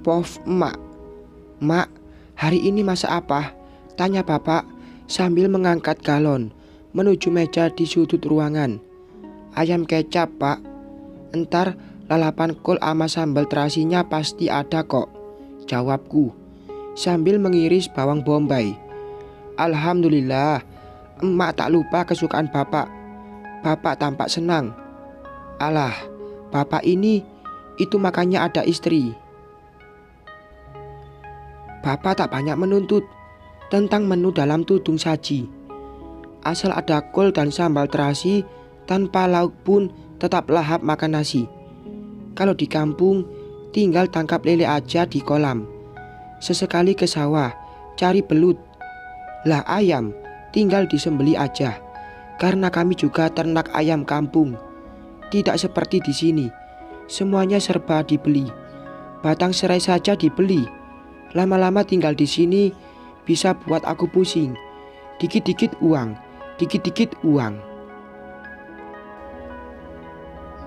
Pof, emak. Mak, hari ini masak apa? Tanya bapak sambil mengangkat galon menuju meja di sudut ruangan. Ayam kecap, Pak. Entar lalapan kol ama sambal terasinya pasti ada kok, jawabku sambil mengiris bawang bombay. Alhamdulillah, emak tak lupa kesukaan bapak. Bapak tampak senang. Alah, bapak ini, itu makanya ada istri. Bapak tak banyak menuntut tentang menu dalam tudung saji. Asal ada kol dan sambal terasi, tanpa lauk pun tetap lahap makan nasi. Kalau di kampung, tinggal tangkap lele aja di kolam. Sesekali ke sawah, cari belut. Lah ayam, tinggal disembeli aja. Karena kami juga ternak ayam kampung. Tidak seperti di sini, semuanya serba dibeli. Batang serai saja dibeli. Lama-lama tinggal di sini bisa buat aku pusing. Dikit-dikit uang, dikit-dikit uang.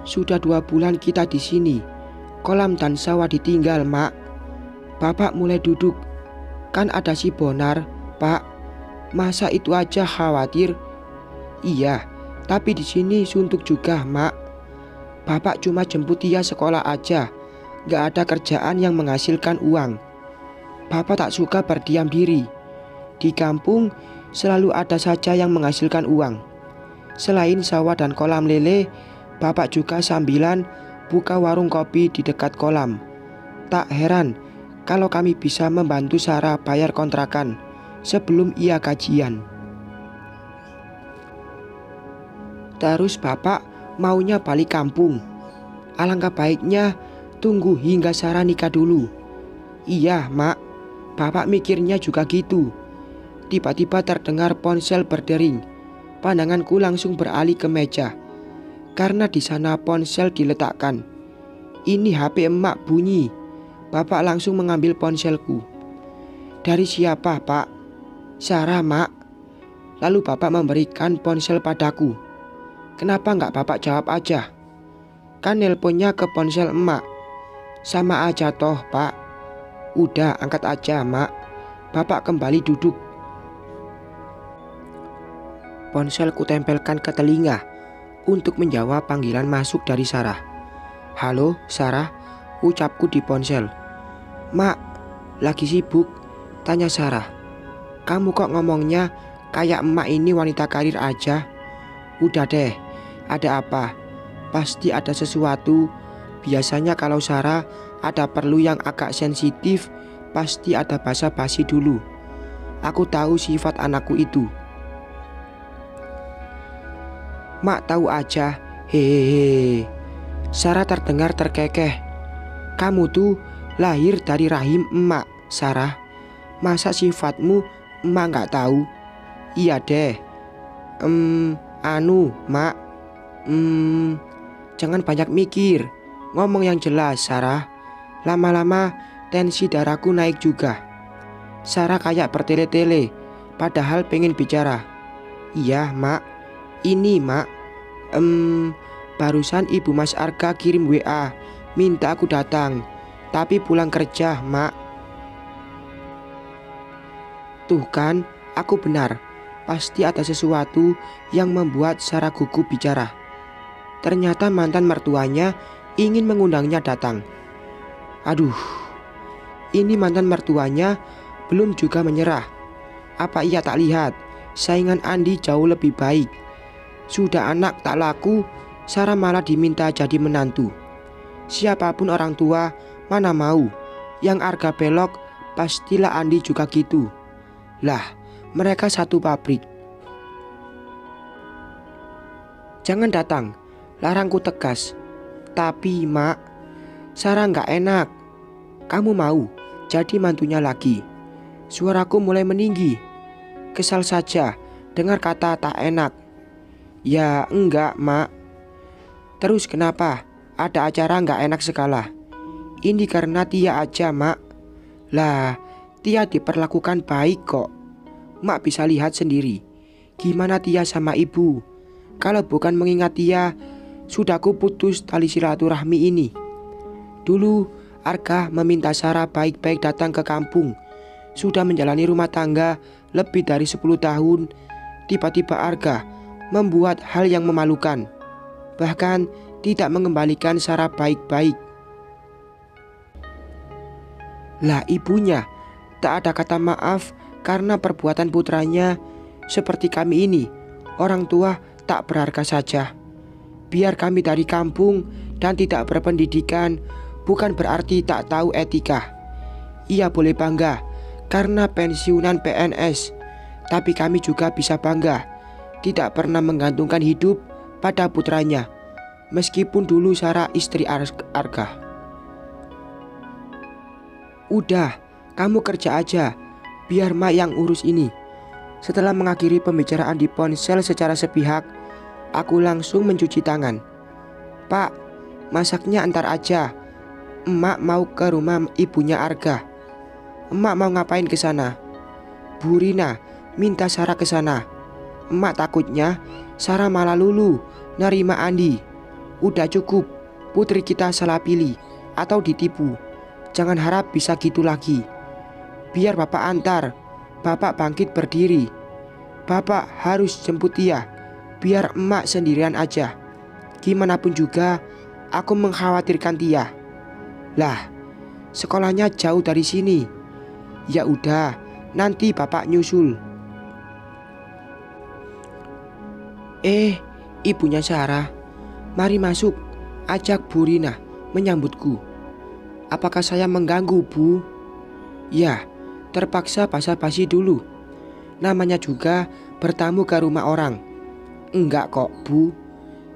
Sudah 2 bulan kita di sini. Kolam dan sawah ditinggal, Mak. Bapak mulai duduk. Kan ada si Bonar, Pak. Masa itu aja khawatir? Iya, tapi di sini suntuk juga, Mak. Bapak cuma jemput dia sekolah aja. Gak ada kerjaan yang menghasilkan uang. Bapak tak suka berdiam diri. Di kampung selalu ada saja yang menghasilkan uang. Selain sawah dan kolam lele, Bapak juga sambilan buka warung kopi di dekat kolam. Tak heran kalau kami bisa membantu Sarah bayar kontrakan sebelum ia gajian. Terus Bapak maunya balik kampung. Alangkah baiknya tunggu hingga Sarah nikah dulu. Iya, Mak. Bapak mikirnya juga gitu. Tiba-tiba terdengar ponsel berdering. Pandanganku langsung beralih ke meja. Karena di sana ponsel diletakkan. Ini HP emak bunyi. Bapak langsung mengambil ponselku. Dari siapa, Pak? Sarah, Mak. Lalu Bapak memberikan ponsel padaku. Kenapa nggak Bapak jawab aja? Kan nelponnya ke ponsel emak. Sama aja toh, Pak. Udah, angkat aja, Mak. Bapak kembali duduk. Ponsel ku tempelkan ke telinga untuk menjawab panggilan masuk dari Sarah. Halo, Sarah, ucapku di ponsel. Mak, lagi sibuk? Tanya Sarah. Kamu kok ngomongnya kayak emak ini wanita karir aja? Udah deh, ada apa? Pasti ada sesuatu. Biasanya kalau Sarah ada perlu yang agak sensitif, pasti ada basa-basi dulu. Aku tahu sifat anakku itu. Mak tahu aja, hehehe. Sarah terdengar terkekeh. Kamu tuh lahir dari rahim emak, Sarah. Masa sifatmu emak nggak tahu? Iya deh. Mak. Jangan banyak mikir. Ngomong yang jelas, Sarah. Lama-lama tensi darahku naik juga. Sarah kayak bertele-tele, padahal pengen bicara. Iya, Mak. Ini, Mak. Barusan Ibu Mas Arga kirim WA, minta aku datang. Tapi pulang kerja, Mak. Tuh kan, aku benar. Pasti ada sesuatu yang membuat Sarah gugup bicara. Ternyata mantan mertuanya ingin mengundangnya datang. Aduh, ini mantan mertuanya belum juga menyerah. Apa ia tak lihat saingan Andi jauh lebih baik? Sudah anak tak laku, Sarah malah diminta jadi menantu. Siapapun orang tua mana mau. Yang Arga belok, pastilah Andi juga gitu. Lah, mereka satu pabrik. Jangan datang, larangku tegas. Tapi, Mak, Sarah nggak enak. Kamu mau jadi mantunya lagi? Suaraku mulai meninggi. Kesal saja dengar kata tak enak. Ya enggak, Mak. Terus kenapa? Ada acara nggak enak sekala? Ini karena Tia aja, Mak. Lah, Tia diperlakukan baik kok. Mak bisa lihat sendiri. Gimana Tia sama ibu? Kalau bukan mengingat Tia, sudah ku putus tali silaturahmi ini. Dulu Arga meminta Sarah baik-baik datang ke kampung. Sudah menjalani rumah tangga lebih dari 10 tahun, tiba-tiba Arga membuat hal yang memalukan. Bahkan tidak mengembalikan Sarah baik-baik. Lah ibunya tak ada kata maaf karena perbuatan putranya. Seperti kami ini, orang tua tak berharga saja. Biar kami dari kampung dan tidak berpendidikan, bukan berarti tak tahu etika. Ia boleh bangga karena pensiunan PNS, tapi kami juga bisa bangga tidak pernah menggantungkan hidup pada putranya, meskipun dulu Sarah istri Arga. Udah, kamu kerja aja, biar Mak yang urus ini. Setelah mengakhiri pembicaraan di ponsel secara sepihak, aku langsung mencuci tangan. Pak, masaknya antar aja. Emak mau ke rumah ibunya Arga. Emak mau ngapain ke sana? Bu Rina minta Sarah ke sana. Emak takutnya Sarah malah lulu nerima Andi. Udah cukup, putri kita salah pilih atau ditipu. Jangan harap bisa gitu lagi. Biar bapak antar, bapak bangkit berdiri. Bapak harus jemput dia, biar emak sendirian aja. Gimana pun juga, aku mengkhawatirkan dia. Lah, sekolahnya jauh dari sini. Ya udah, nanti bapak nyusul. Ibunya Sarah, mari masuk, ajak Bu Rina menyambutku. Apakah saya mengganggu, Bu? Ya, terpaksa basa-basi dulu. Namanya juga bertamu ke rumah orang. Enggak kok, Bu.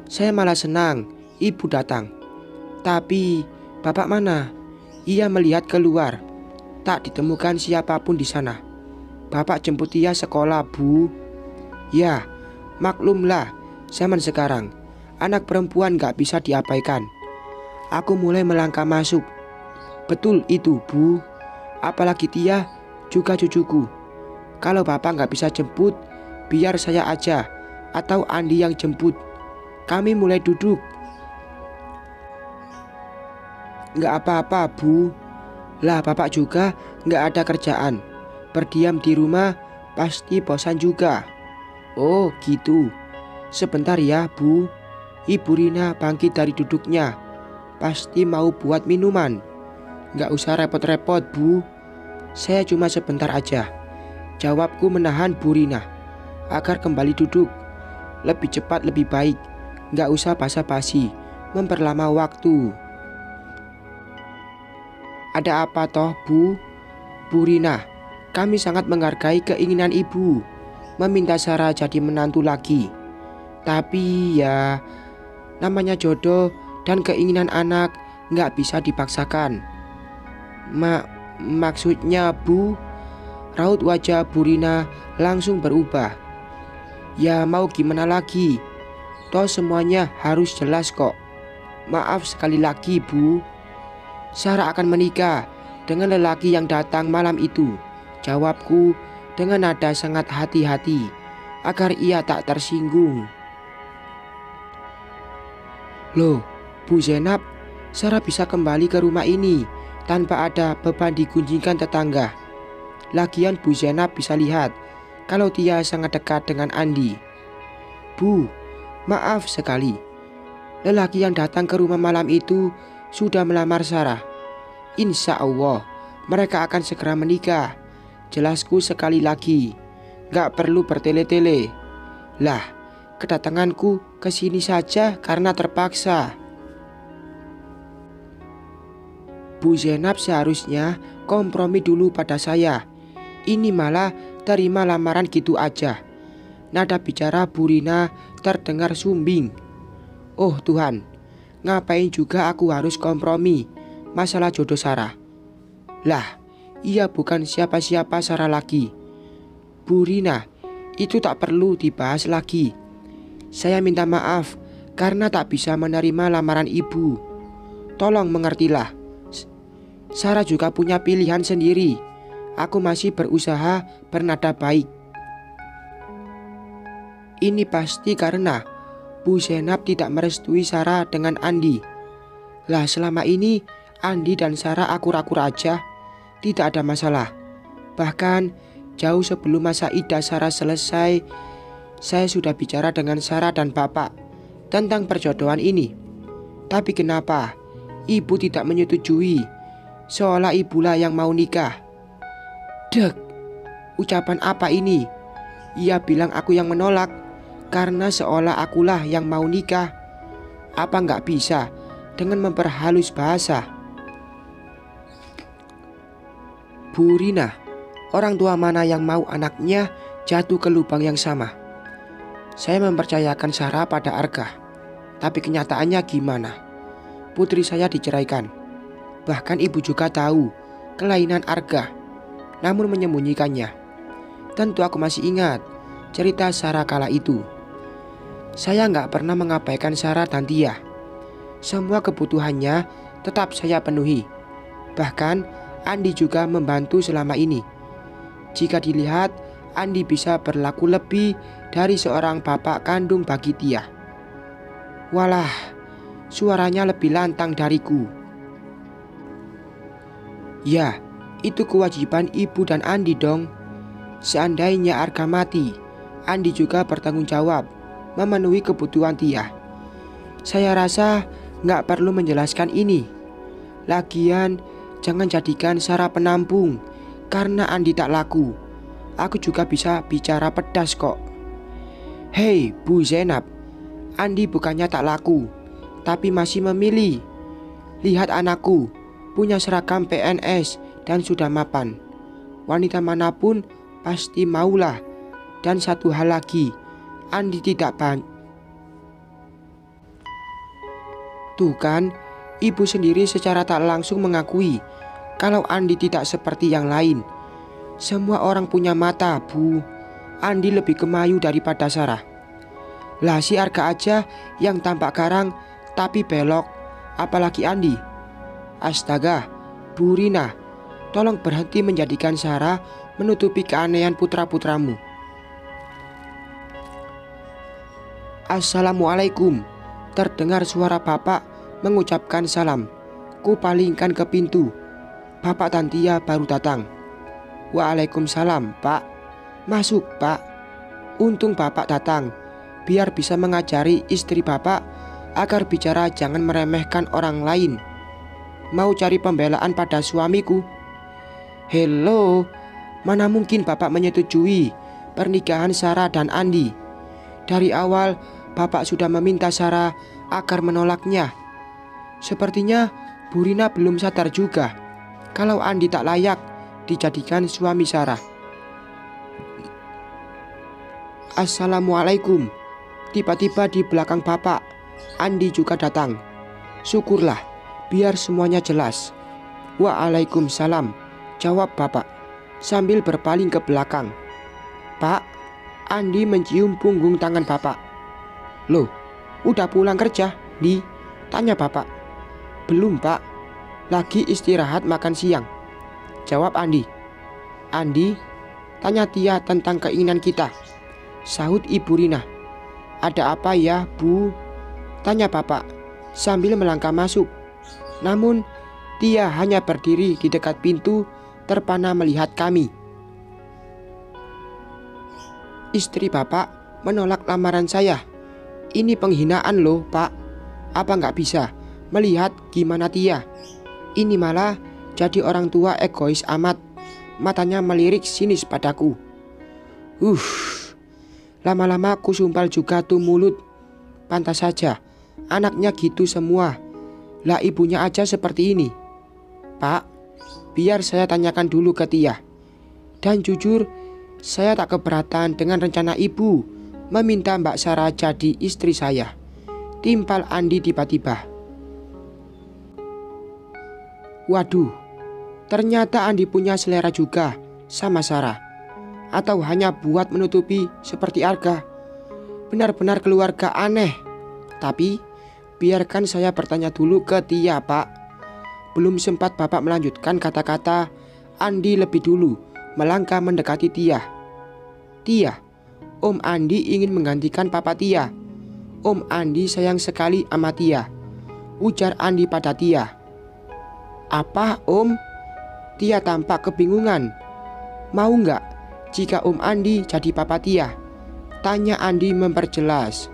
Saya malah senang ibu datang. Tapi bapak mana? Ia melihat keluar. Tak ditemukan siapapun di sana. Bapak jemput dia sekolah, Bu. Ya, maklumlah, zaman sekarang anak perempuan gak bisa diabaikan. Aku mulai melangkah masuk. Betul itu, Bu. Apalagi dia juga cucuku. Kalau bapak gak bisa jemput, biar saya aja atau Andi yang jemput. Kami mulai duduk. Gak apa-apa, Bu. Lah bapak juga gak ada kerjaan. Berdiam di rumah pasti bosan juga. Oh gitu. Sebentar ya, Bu. Ibu Rina bangkit dari duduknya. Pasti mau buat minuman. Gak usah repot-repot, Bu. Saya cuma sebentar aja. Jawabku menahan Bu Rina agar kembali duduk. Lebih cepat lebih baik. Gak usah basa-basi, memperlama waktu. Ada apa toh, Bu? Bu Rina, kami sangat menghargai keinginan ibu meminta Sarah jadi menantu lagi. Tapi ya, namanya jodoh dan keinginan anak gak bisa dipaksakan. Maksudnya, Bu? Raut wajah Bu Rina langsung berubah. Ya mau gimana lagi? Toh semuanya harus jelas kok. Maaf sekali lagi, Bu. Sarah akan menikah dengan lelaki yang datang malam itu. Jawabku dengan nada sangat hati-hati agar ia tak tersinggung. Loh, Bu Zainab, Sarah bisa kembali ke rumah ini tanpa ada beban digunjingkan tetangga. Lagian Bu Zainab bisa lihat kalau dia sangat dekat dengan Andi. Bu, maaf sekali. Lelaki yang datang ke rumah malam itu sudah melamar Sarah. Insya Allah mereka akan segera menikah. Jelasku sekali lagi, gak perlu bertele-tele. Lah, kedatanganku ke sini saja karena terpaksa. Bu Zainab seharusnya kompromi dulu pada saya. Ini malah terima lamaran gitu aja. Nada bicara Bu Rina terdengar sumbing. Oh Tuhan, ngapain juga aku harus kompromi masalah jodoh Sarah? Lah, ia bukan siapa-siapa Sarah lagi. Bu Rina, itu tak perlu dibahas lagi. Saya minta maaf karena tak bisa menerima lamaran ibu. Tolong mengertilah. Sarah juga punya pilihan sendiri. Aku masih berusaha bernada baik. Ini pasti karena Bu Zainab tidak merestui Sarah dengan Andi. Lah selama ini Andi dan Sarah akur-akur aja, tidak ada masalah. Bahkan jauh sebelum masa iddah Sarah selesai, saya sudah bicara dengan Sarah dan Bapak tentang perjodohan ini. Tapi kenapa ibu tidak menyetujui? Seolah ibulah yang mau nikah. Dek, ucapan apa ini? Ia bilang aku yang menolak karena seolah akulah yang mau nikah. Apa nggak bisa dengan memperhalus bahasa? Bu Rina, orang tua mana yang mau anaknya jatuh ke lubang yang sama? Saya mempercayakan Sarah pada Arga. Tapi kenyataannya gimana? Putri saya diceraikan. Bahkan ibu juga tahu kelainan Arga, namun menyembunyikannya. Tentu aku masih ingat cerita Sarah kala itu. Saya nggak pernah mengabaikan Sarah dan Tia. Semua kebutuhannya tetap saya penuhi. Bahkan Andi juga membantu selama ini. Jika dilihat, Andi bisa berlaku lebih dari seorang bapak kandung bagi Tia. Walah, suaranya lebih lantang dariku. Ya, itu kewajiban ibu dan Andi dong. Seandainya Arga mati, Andi juga bertanggung jawab memenuhi kebutuhan Tia. Saya rasa nggak perlu menjelaskan ini. Lagian, jangan jadikan Sarah penampung karena Andi tak laku. Aku juga bisa bicara pedas kok. Hei Bu Zainab, Andi bukannya tak laku, tapi masih memilih. Lihat anakku, punya seragam PNS dan sudah mapan. Wanita manapun pasti maulah. Dan satu hal lagi, Andi tidak Tuh kan, ibu sendiri secara tak langsung mengakui kalau Andi tidak seperti yang lain. Semua orang punya mata, Bu. Andi lebih kemayu daripada Sarah. Lah si Arga aja yang tampak garang tapi belok, apalagi Andi. Astaga, Bu Rina, tolong berhenti menjadikan Sarah menutupi keanehan putra-putramu. Assalamualaikum. Terdengar suara bapak mengucapkan salam. Ku palingkan ke pintu. Bapak dan Tia baru datang. Waalaikumsalam, Pak. Masuk, Pak. Untung bapak datang, biar bisa mengajari istri bapak agar bicara jangan meremehkan orang lain. Mau cari pembelaan pada suamiku? Hello, mana mungkin bapak menyetujui pernikahan Sarah dan Andi? Dari awal bapak sudah meminta Sarah agar menolaknya. Sepertinya Bu Rina belum sadar juga kalau Andi tak layak dijadikan suami Sarah. Assalamualaikum. Tiba-tiba di belakang bapak, Andi juga datang. Syukurlah, biar semuanya jelas. Waalaikumsalam, jawab bapak sambil berpaling ke belakang. Pak, Andi mencium punggung tangan bapak. Loh, udah pulang kerja, Di? Tanya bapak. Belum, Pak. Lagi istirahat makan siang, jawab Andi. Andi, tanya Tia tentang keinginan kita, sahut Ibu Rina. Ada apa ya, Bu? Tanya bapak sambil melangkah masuk. Namun Tia hanya berdiri di dekat pintu terpana melihat kami. Istri bapak menolak lamaran saya. Ini penghinaan loh, Pak. Apa nggak bisa melihat gimana Tia? Ini malah jadi orang tua egois amat. Matanya melirik sinis padaku. Lama-lama aku sumpal juga tuh mulut. Pantas saja anaknya gitu semua. Lah ibunya aja seperti ini. Pak, biar saya tanyakan dulu ke Tia. Dan jujur, saya tak keberatan dengan rencana ibu meminta Mbak Sarah jadi istri saya. Timpal Andi tiba-tiba. Waduh, ternyata Andi punya selera juga sama Sarah. Atau hanya buat menutupi seperti Arga. Benar-benar keluarga aneh. Tapi biarkan saya bertanya dulu ke Tia, Pak. Belum sempat bapak melanjutkan kata-kata, Andi lebih dulu melangkah mendekati Tia. Tia, Om Andi ingin menggantikan Papa Tia. Om Andi sayang sekali sama Tia, ujar Andi pada Tia. Apa, Om? Tia tampak kebingungan. Mau nggak jika Om Andi jadi papa Tia? Tanya Andi memperjelas.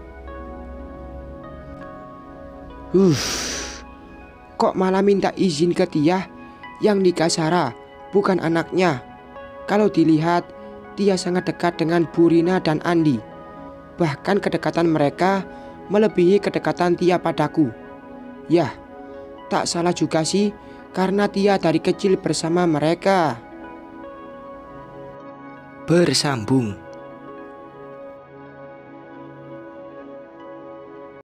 Kok malah minta izin ke Tia yang nikah Sarah, bukan anaknya. Kalau dilihat, Tia sangat dekat dengan Bu Rina dan Andi. Bahkan kedekatan mereka melebihi kedekatan Tia padaku. Yah, tak salah juga sih, karena Tia dari kecil bersama mereka. Bersambung.